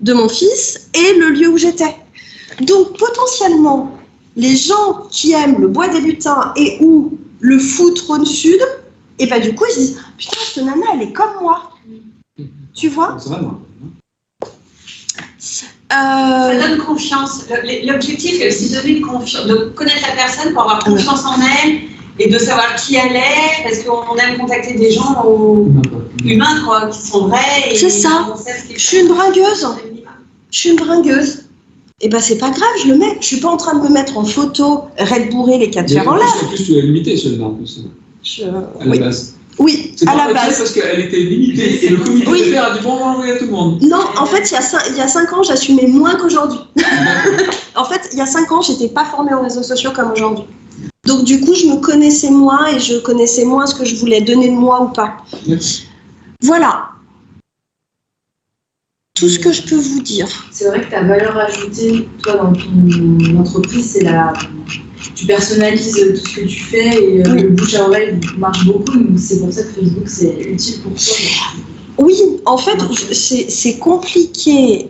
de mon fils et le lieu où j'étais. Donc potentiellement, les gens qui aiment le bois des lutins et ou le foot Rhône Sud, et du coup ils se disent putain, cette nana elle est comme moi, tu vois. Ça va, moi. Ça donne confiance. L'objectif est aussi de connaître la personne pour avoir confiance en elle et de savoir qui elle est, parce qu'on aime contacter des gens humains quoi, qui sont vrais. C'est ça. Je suis une bringueuse. Et c'est pas grave, je le mets. Je suis pas en train de me mettre en photo, Red bourré, les 4 fers en l'air. En plus, tu l'as limité, celle-là, en plus. À la base. Oui, c'est à la base. Parce qu'elle était limitée et le comité de faire a dit bon, on va l'envoyer à tout le monde. Non, en fait, il y a 5 ans, j'assumais moins qu'aujourd'hui. En fait, il y a 5 ans, j'étais pas formée aux réseaux sociaux comme aujourd'hui. Donc, du coup, je me connaissais moins et je connaissais moins ce que je voulais donner de moi ou pas. Yes. Voilà. Tout ce que je peux vous dire. C'est vrai que ta valeur ajoutée, toi, dans ton entreprise, c'est tu personnalises tout ce que tu fais et le bouche à oreille marche beaucoup. Donc c'est pour ça que Facebook, c'est utile pour toi. Oui, en fait, c'est compliqué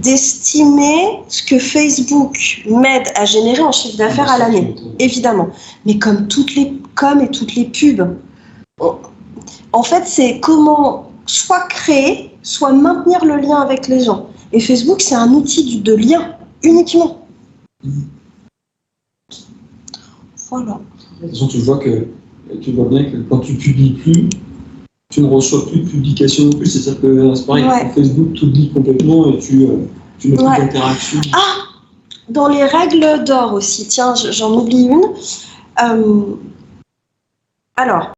d'estimer ce que Facebook m'aide à générer en chiffre d'affaires à l'année, évidemment. Mais comme toutes les coms et toutes les pubs, en fait, c'est comment soit créer, soit maintenir le lien avec les gens. Et Facebook, c'est un outil de lien uniquement. Voilà. De toute façon, tu vois bien que quand tu publies plus, tu ne reçois plus de publications non plus. C'est-à-dire que c'est pareil, sur Facebook, tu oublies complètement et tu n'as plus d'interaction. Ah, dans les règles d'or aussi, tiens, j'en oublie une. Alors,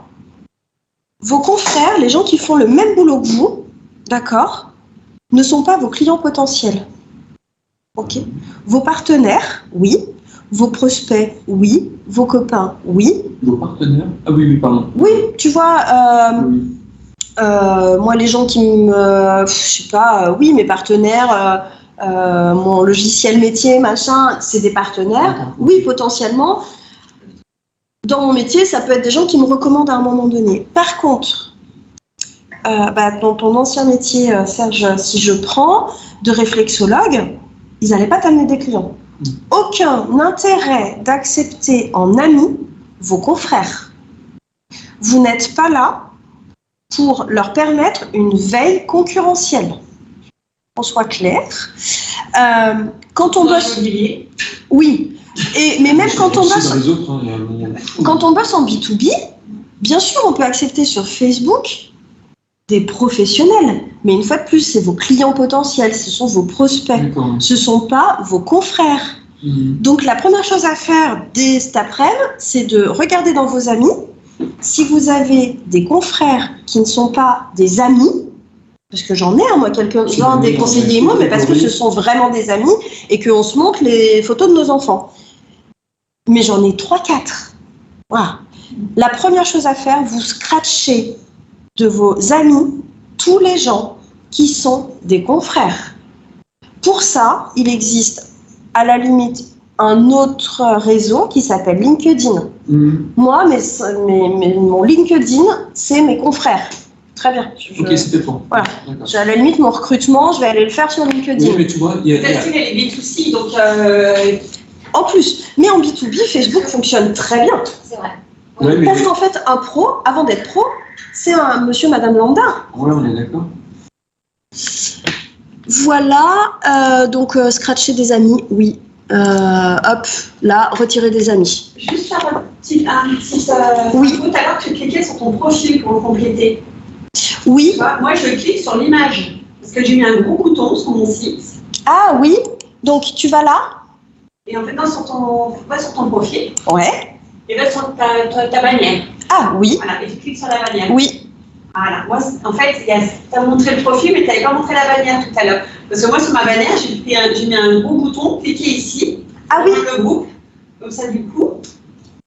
vos confrères, les gens qui font le même boulot que vous, d'accord, ne sont pas vos clients potentiels. Ok. Vos partenaires, oui. Vos prospects, oui. Vos copains, oui. Vos partenaires ? Ah oui, pardon. Oui, tu vois, moi, les gens qui me... je sais pas, oui, mes partenaires, mon logiciel métier, machin, c'est des partenaires. Oui, potentiellement. Dans mon métier, ça peut être des gens qui me recommandent à un moment donné. Par contre, dans ton ancien métier, Serge, si je prends de réflexologue, ils n'allaient pas t'amener des clients. Aucun intérêt d'accepter en ami vos confrères. Vous n'êtes pas là pour leur permettre une veille concurrentielle. Qu'on soit clair. Quand on bosse... Oui. Mais même quand on bosse... Quand on bosse en B2B, bien sûr, on peut accepter sur Facebook des professionnels. Mais une fois de plus, c'est vos clients potentiels, ce sont vos prospects. Ce ne sont pas vos confrères. Donc, la première chose à faire dès cet après-midi, c'est de regarder dans vos amis. Si vous avez des confrères qui ne sont pas des amis, parce que j'en ai, moi, quelques-uns des conseillers moi, mais parce que ce sont vraiment des amis et qu'on se montre les photos de nos enfants. Mais j'en ai 3-4. Voilà. La première chose à faire, vous scratchez de vos amis tous les gens qui sont des confrères. Pour ça, il existe à la limite un autre réseau qui s'appelle LinkedIn. Moi, mon LinkedIn, c'est mes confrères. Très bien. Ok, c'était bon. Voilà. À la limite, mon recrutement, je vais aller le faire sur LinkedIn. Oui, mais tu vois, Peut-être qu'il est B2C, donc... En plus, mais en B2B, Facebook fonctionne très bien. C'est vrai. Ouais, Parce qu'en fait, un pro, avant d'être pro, c'est un monsieur, madame lambda. Ouais, on est d'accord. Voilà, donc scratcher des amis, oui. Hop, là, retirer des amis. Juste faire un petit oui. Tout à l'heure, tu cliquais sur ton profil pour compléter. Oui. Tu vois, moi, je clique sur l'image parce que j'ai mis un gros bouton sur mon site. Ah oui, donc tu vas là. Et en fait, sur ton profil. Ouais. Et là, sur ta bannière. Ah oui. Voilà, et tu cliques sur la bannière. Oui. Voilà. Moi, en fait, tu as montré le profil, mais tu n'avais pas montré la bannière tout à l'heure. Parce que moi, sur ma bannière, j'ai mis un gros bouton, cliquez ici. Ah oui. Le groupe. Comme ça, du coup,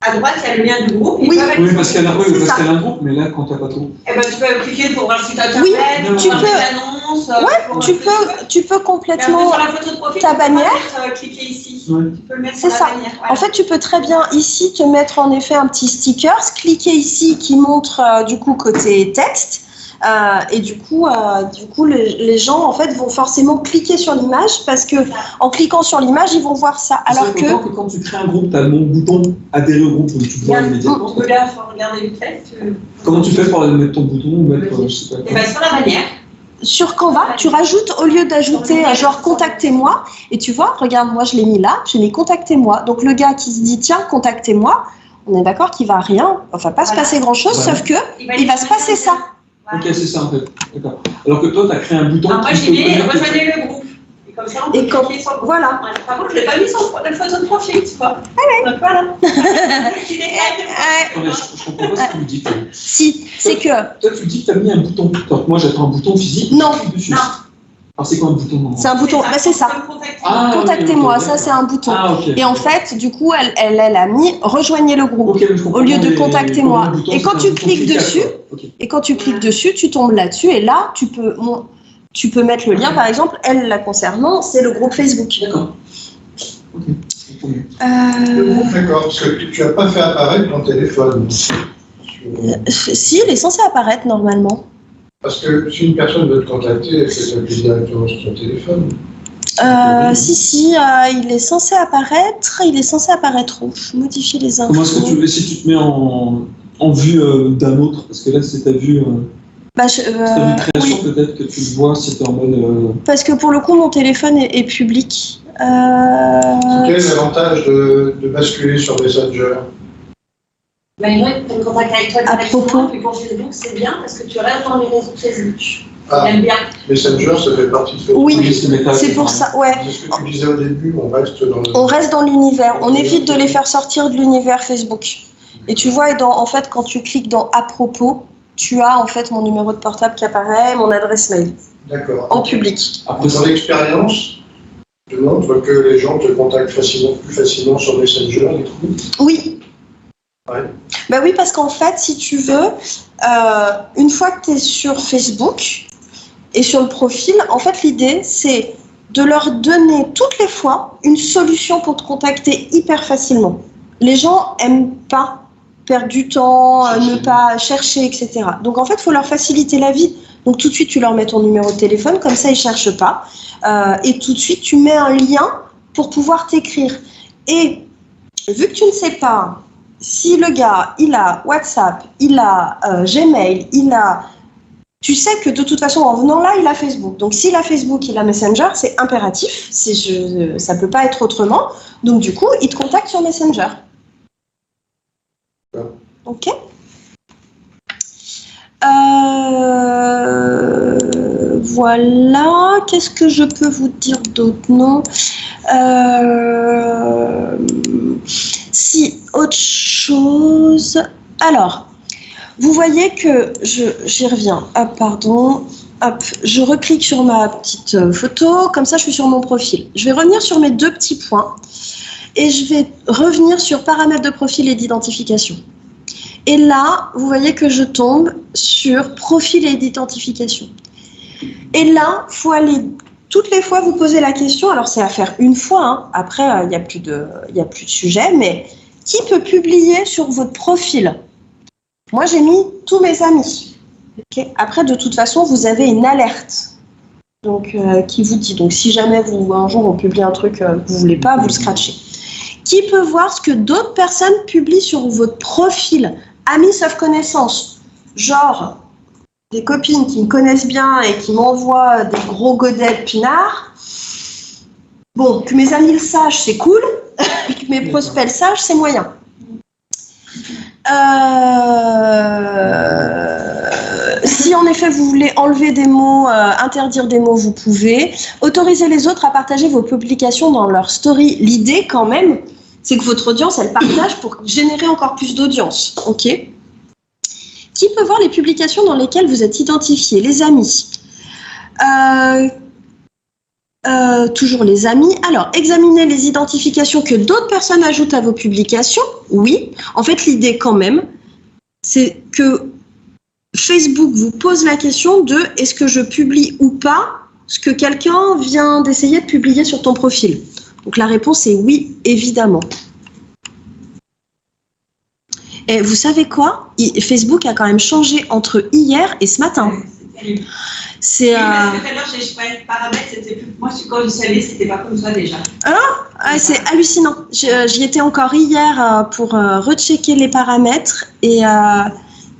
à droite, il y a le lien du groupe. Oui. Oui, parce qu'elle a, C'est ça. un groupe, mais là, quand t'as pas trop. Eh ben, tu peux cliquer pour voir le site internet, Oui, pour tu voir peux. les annonces. pour Tu ce que veux. peux Et après, complètement. sur la photo de profil, ta tu peux bannière. mettre, cliquer ici. Ouais. Tu peux le mettre C'est sur ça. la bannière. Voilà. En fait, tu peux très bien ici te mettre en effet un petit sticker, cliquer ici qui montre du coup côté texte. Et du coup, les gens en fait vont forcément cliquer sur l'image parce que en cliquant sur l'image, ils vont voir ça. Alors que quand tu crées un groupe, tu as mon bouton adhérer au groupe, donc tu vois immédiatement. Tu peux là, faut regarder vite fait. Comment tu fais pour mettre ton bouton ou mettre, je sais pas. Et bien, sur la bannière. sur Canva, tu rajoutes au lieu d'ajouter genre contactez-moi et tu vois, regarde, moi je l'ai mis là, j'ai mis contactez-moi. Donc le gars qui se dit tiens contactez-moi, on est d'accord qu'il va rien, enfin pas se passer grand chose, Voilà. sauf que il va se passer ça. Ok, c'est ça en fait. D'accord. Alors que toi, tu as créé un bouton. Alors moi, j'ai mis rejoignez le groupe. Et comme ça, on peut cliquer sur le groupe. Voilà. Par contre, je ne l'ai pas mis sur la photo de profil, tu vois. Donc voilà. Attendez, je comprends pas ce que tu me dis. Si, c'est que Toi, tu dis que tu as mis un bouton. Donc, moi, j'attends un bouton physique. Non. Je clique dessus. Non. Alors, c'est quoi un bouton c'est un bouton, bah c'est ça. Ah, Contactez-moi, ok, ça c'est un bouton. Ah, ok. Et en fait, du coup, elle a mis rejoignez le groupe. Ok, je comprends Au lieu de mais contactez-moi. comme un bouton, Et quand c'est un tu bouton cliques cliquable, dessus, quoi. Ok. Et quand tu cliques dessus, tu tombes là-dessus et là, tu peux mettre le lien. Par exemple, elle, la concernant, c'est le groupe Facebook. D'accord. Ok. Le groupe, d'accord, parce que tu n'as pas fait apparaître ton téléphone. Si, il est censé apparaître normalement. Parce que si une personne veut te contacter, elle peut t'appeler directement sur ton téléphone. Si, il est censé apparaître. Il est censé apparaître rouge. Modifier les infos. Comment est-ce que tu veux, si tu te mets en vue d'un autre, parce que là, c'est ta vue. C'est ta vue création, oui. peut-être que tu le vois si tu es en mode. Parce que pour le coup, mon téléphone est public. Quel est l'avantage de basculer sur Messenger? Ben, il va prendre contact avec toi À directement. propos. Puis pour Facebook, c'est bien parce que tu restes dans les réseaux Facebook. Ah, J'aime bien. Messenger, ça fait partie de Facebook. Oui, c'est méta, c'est pour ça. Ouais. C'est ce que tu disais au début, on reste dans le... On reste dans l'univers. On évite de les faire sortir de l'univers Facebook. Et tu vois, en fait, quand tu cliques dans à propos, tu as en fait mon numéro de portable qui apparaît, mon adresse mail D'accord. en public. Après, Dans l'expérience, tu montres que les gens te contactent plus facilement sur Messenger et tout. Oui. Ouais. Bah oui, parce qu'en fait, si tu veux, une fois que tu es sur Facebook et sur le profil, en fait, l'idée, c'est de leur donner toutes les fois une solution pour te contacter hyper facilement. Les gens aiment pas perdre du temps, ne pas chercher, etc. Donc, en fait, il faut leur faciliter la vie. Donc, tout de suite, tu leur mets ton numéro de téléphone, comme ça, ils ne cherchent pas. Et tout de suite, tu mets un lien pour pouvoir t'écrire. Et vu que tu ne sais pas si le gars, il a WhatsApp, il a Gmail, tu sais que de toute façon, en venant là, il a Facebook. Donc, s'il a Facebook, il a Messenger, c'est impératif. Ça ne peut pas être autrement. Donc, du coup, il te contacte sur Messenger. Ok. Voilà. Qu'est-ce que je peux vous dire d'autre? Non. Si, autre chose. Alors, vous voyez que j'y reviens. Hop, pardon. Hop, je reclique sur ma petite photo. Comme ça, je suis sur mon profil. Je vais revenir sur mes deux petits points. Et je vais revenir sur paramètres de profil et d'identification. Et là, vous voyez que je tombe sur profil et d'identification. Et là, il faut aller toutes les fois vous poser la question. Alors, c'est à faire une fois. Hein. Après, il n'y a plus de sujet. Mais qui peut publier sur votre profil? Moi, j'ai mis tous mes amis. Okay. Après, de toute façon, vous avez une alerte. Donc, qui vous dit. Donc, si jamais un jour on publie un truc que vous ne voulez pas, vous le scratchez. Qui peut voir ce que d'autres personnes publient sur votre profil? Amis sauf connaissances. Genre, des copines qui me connaissent bien et qui m'envoient des gros godets de pinard. Bon, que mes amis le sachent, c'est cool. Que mes prospects le sachent, c'est moyen. Si en effet vous voulez enlever des mots, interdire des mots, vous pouvez. Autoriser les autres à partager vos publications dans leur story. L'idée quand même, c'est que votre audience, elle partage pour générer encore plus d'audience. Ok ? Qui peut voir les publications dans lesquelles vous êtes identifié? Les amis. toujours les amis. Alors, examinez les identifications que d'autres personnes ajoutent à vos publications. Oui. En fait, l'idée quand même, c'est que Facebook vous pose la question de est-ce que je publie ou pas ce que quelqu'un vient d'essayer de publier sur ton profil. Donc la réponse est oui, évidemment. Et vous savez quoi ? Facebook a quand même changé entre hier et ce matin. C'est terrible. C'est Parce que tout à l'heure, j'ai choisi le paramètre, c'était plus. Moi, quand je suis allée, c'était pas comme ça déjà. c'est hallucinant. J'y étais encore hier pour rechecker les paramètres et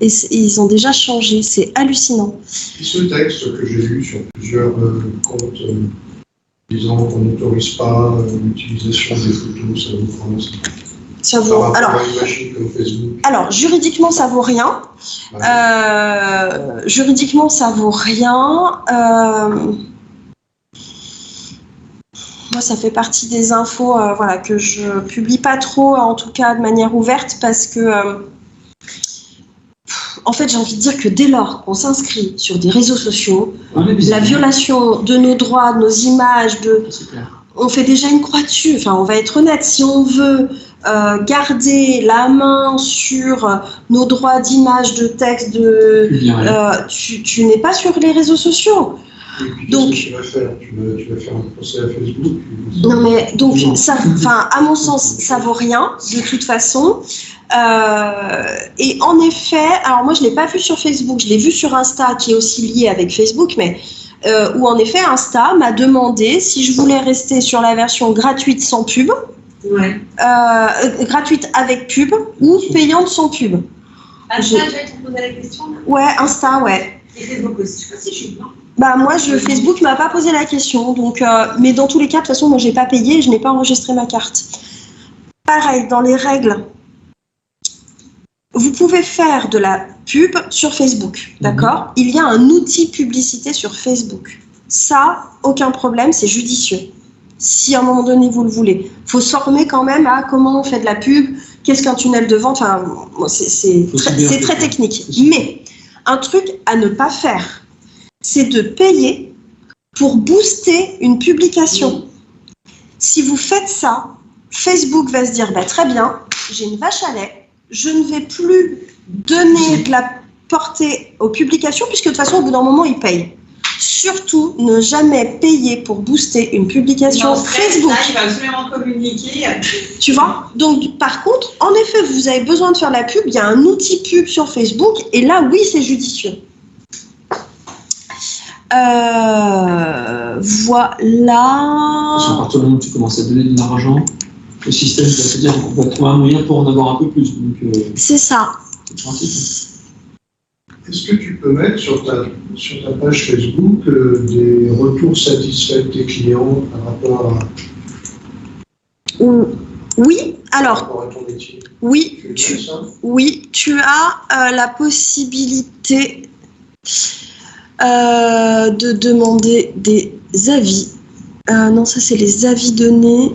ils ont déjà changé. C'est hallucinant. Et ce texte que j'ai lu sur plusieurs comptes disant qu'on n'autorise pas l'utilisation des photos, ça vous France. Ça vaut. Alors, une machine comme Facebook. Alors, juridiquement, ça vaut rien. Juridiquement, ça vaut rien. Moi, ça fait partie des infos voilà, que je publie pas trop, en tout cas de manière ouverte, parce que, en fait, j'ai envie de dire que dès lors qu'on s'inscrit sur des réseaux sociaux, la violation de nos droits, de nos images, on fait déjà une croix dessus. Enfin, on va être honnête, si on veut garder la main sur nos droits d'image, de texte, tu n'es pas sur les réseaux sociaux. Et puis, Donc, qu'est-ce que tu vas faire ? Tu vas faire un procès à Facebook ? Non, mais donc, ça, à mon sens, ça vaut rien, de toute façon. Et en effet, alors moi, je ne l'ai pas vu sur Facebook, je l'ai vu sur Insta, qui est aussi lié avec Facebook, mais où en effet, Insta m'a demandé si je voulais rester sur la version gratuite sans pub, gratuite avec pub, ou payante sans pub. Insta, tu vas te poser la question là ? Ouais, Insta, ouais. Et Facebook aussi, je sais pas si je suis bien. Bah moi, Facebook m'a pas posé la question, donc, mais dans tous les cas, de toute façon, moi, j'ai pas payé et je n'ai pas enregistré ma carte. Pareil, dans les règles, vous pouvez faire de la pub sur Facebook, d'accord ? Il y a un outil publicité sur Facebook. Ça, aucun problème, c'est judicieux. Si à un moment donné, vous le voulez. Il faut se former quand même à comment on fait de la pub, qu'est-ce qu'un tunnel de vente, enfin, c'est très technique. Mais un truc à ne pas faire, c'est de payer pour booster une publication. Si vous faites ça, Facebook va se dire bah, très bien, j'ai une vache à lait, je ne vais plus donner de la portée aux publications puisque de toute façon au bout d'un moment ils payent. Surtout ne jamais payer pour booster une publication Facebook. Là, il va absolument communiquer. Tu vois ? Donc par contre, en effet, vous avez besoin de faire la pub, il y a un outil pub sur Facebook et là oui c'est judicieux. Voilà. À partir du moment où tu commences à donner de l'argent, le système va te dire qu'on va trouver un moyen pour en avoir un peu plus. Donc, c'est ça. C'est pratique. Est-ce que tu peux mettre sur ta page Facebook des retours satisfaits de tes clients par rapport à, oui, alors, par rapport à ton métier ? oui, Tu tu as la possibilité de demander des avis. Non, ça c'est les avis donnés.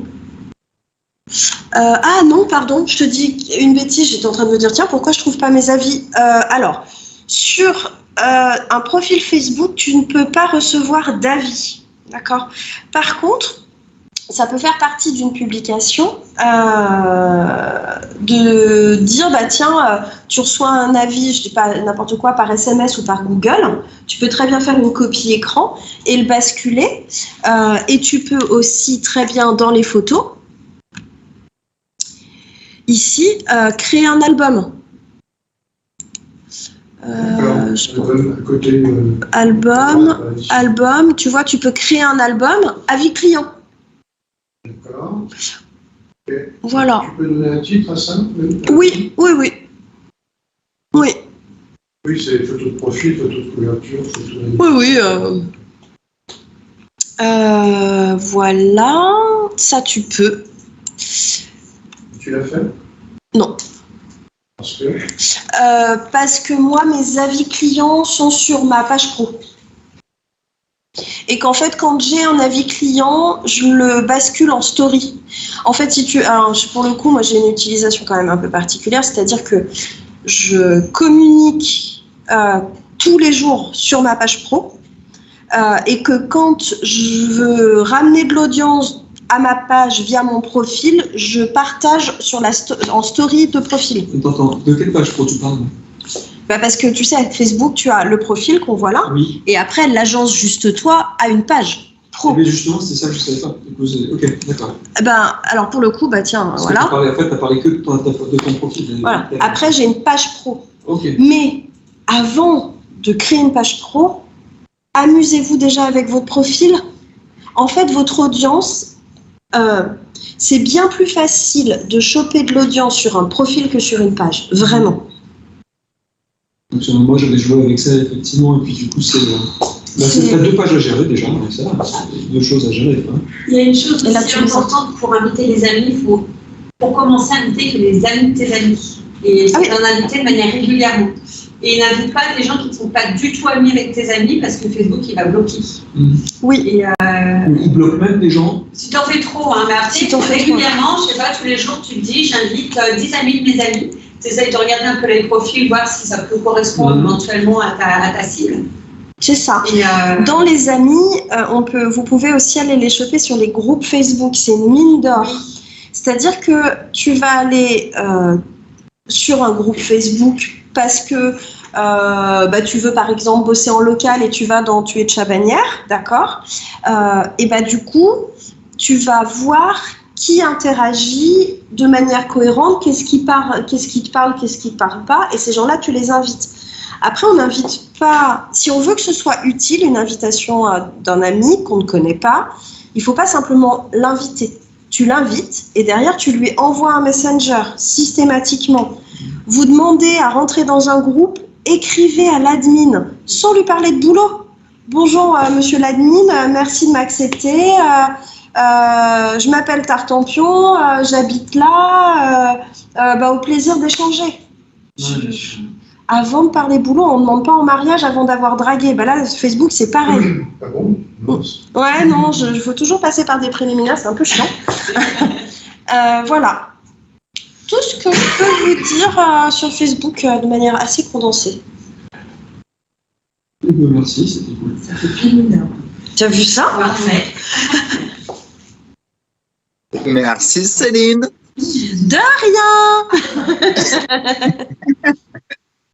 Ah non, pardon, je te dis une bêtise, j'étais en train de me dire, tiens, pourquoi je trouve pas mes avis ? Alors, sur un profil Facebook, tu ne peux pas recevoir d'avis, d'accord ? Par contre, ça peut faire partie d'une publication de dire, bah tiens, tu reçois un avis, je dis pas n'importe quoi, par SMS ou par Google, tu peux très bien faire une copie écran et le basculer, et tu peux aussi très bien dans les photos, ici, créer un album. Album, tu vois, tu peux créer un album avis client. D'accord. Okay. Voilà. Tu peux donner un titre à ça ? Oui. Oui, c'est photo de profil, photo de couverture, photo de... Oui. Voilà. Ça, tu peux. Tu l'as fait ? Non. Parce que moi, mes avis clients sont sur ma page pro. Et qu'en fait, quand j'ai un avis client, je le bascule en story. En fait, alors, pour le coup, moi, j'ai une utilisation quand même un peu particulière, c'est-à-dire que je communique tous les jours sur ma page pro et que quand je veux ramener de l'audience à ma page via mon profil, je partage en story de profil. Attends, de quelle page pro tu parles? Parce que tu sais, avec Facebook, tu as le profil qu'on voit là, Oui. et après, l'agence Juste Toi a une page pro. Mais justement, c'est ça que je savais pas. Ok, d'accord. Alors pour le coup, tiens, Parce voilà. En fait, tu as parlé que de ton profil. Voilà. Après, j'ai une page pro. Ok. Mais avant de créer une page pro, amusez-vous déjà avec votre profil. En fait, votre audience, c'est bien plus facile de choper de l'audience sur un profil que sur une page. Vraiment. Donc, moi, j'avais joué avec ça, effectivement, et puis du coup, t'as 2 pages à gérer déjà, avec ça, 2 choses à gérer. Hein. Il y a une chose aussi importante pour inviter les amis, il faut, pour commencer, inviter que les amis de tes amis. Et c'est d'en inviter de manière régulièrement. Et n'invite pas des gens qui ne sont pas du tout amis avec tes amis parce que Facebook, il va bloquer. Oui. Et il bloque même des gens. Si t'en fais trop, mais après, si t'en fais régulièrement, je sais pas, tous les jours, tu te dis, j'invite 10 amis de mes amis. Tu essayes de regarder un peu les profils, voir si ça peut correspondre éventuellement à ta cible. C'est ça. Et dans les amis, vous pouvez aussi aller les choper sur les groupes Facebook. C'est une mine d'or. C'est-à-dire que tu vas aller sur un groupe Facebook parce que tu veux par exemple bosser en local et tu vas dans Tu es de Chabanière, d'accord ? Et du coup, tu vas voir qui interagit de manière cohérente, qu'est-ce qui te parle, qu'est-ce qui te parle pas, et ces gens-là, tu les invites. Après, on n'invite pas, si on veut que ce soit utile, une invitation d'un ami qu'on ne connaît pas, il ne faut pas simplement l'inviter. Tu l'invites et derrière, tu lui envoies un messenger systématiquement. Vous demandez à rentrer dans un groupe, écrivez à l'admin sans lui parler de boulot. Bonjour, monsieur l'admin, merci de m'accepter. Je m'appelle Tartampion, j'habite là, au plaisir d'échanger. Avant de parler boulot, on ne demande pas en mariage avant d'avoir dragué. Là, Facebook, c'est pareil. Ah bon? Ouais, non, je veux toujours passer par des préliminaires, c'est un peu chiant. Voilà. Tout ce que je peux vous dire sur Facebook de manière assez condensée. Merci, c'était cool. Ça fait féminin. Tu as vu ça? Parfait. Merci Céline. De rien.